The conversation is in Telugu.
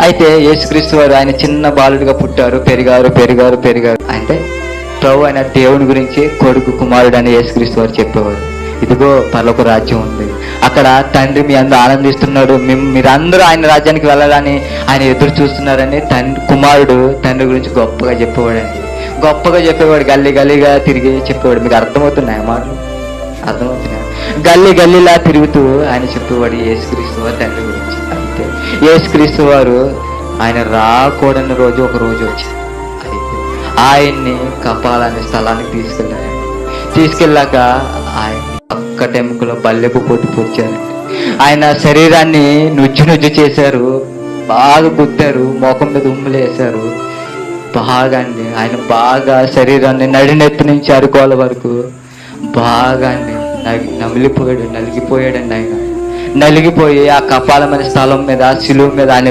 అయితే యేసుక్రీస్తు వారు ఆయన చిన్న బాలుడిగా పుట్టారు, పెరిగారు. అంటే ప్రభు ఆయన దేవుని గురించి కొడుకు కుమారుడు అని యేసుక్రీస్తు వారు చెప్పేవారు. ఇదిగో పరలోక రాజ్యం ఉంది, అక్కడ తండ్రి మీ అందరూ ఆనందిస్తున్నాడు, మీరందరూ ఆయన రాజ్యానికి వెళ్ళాలని ఆయన ఎదురు చూస్తున్నారని కుమారుడు తండ్రి గురించి గొప్పగా చెప్పేవాడు, గల్లీగా తిరిగి చెప్పేవాడు. మీకు అర్థమవుతున్నాయి మాటలు? అర్థమవుతున్నాయి. గల్లీలా తిరుగుతూ ఆయన చెప్పేవాడు యేసుక్రీస్తు వారు తండ్రి గురించి. అయితే యేసుక్రీస్తు వారు ఆయన రాకూడని రోజు ఒక రోజు వచ్చింది. అయితే ఆయన్ని కపాల అనే స్థలానికి తీసుకెళ్ళాక ఆయన పక్కటెముకలో బల్లెపు పొట్టు పొచ్చారండి. ఆయన శరీరాన్ని నుజ్జు చేశారు, బాగా గుద్దారు, మోకం మీద ఉమ్ములు వేశారు బాగా అండి. ఆయన బాగా శరీరాన్ని నడినెత్తి నుంచి అరుకోల వరకు బాగా అండి నలిగిపోయాడండి. ఆయన నలిగిపోయి ఆ కపాలమైన స్థలం మీద, శిలువ మీద ఆయన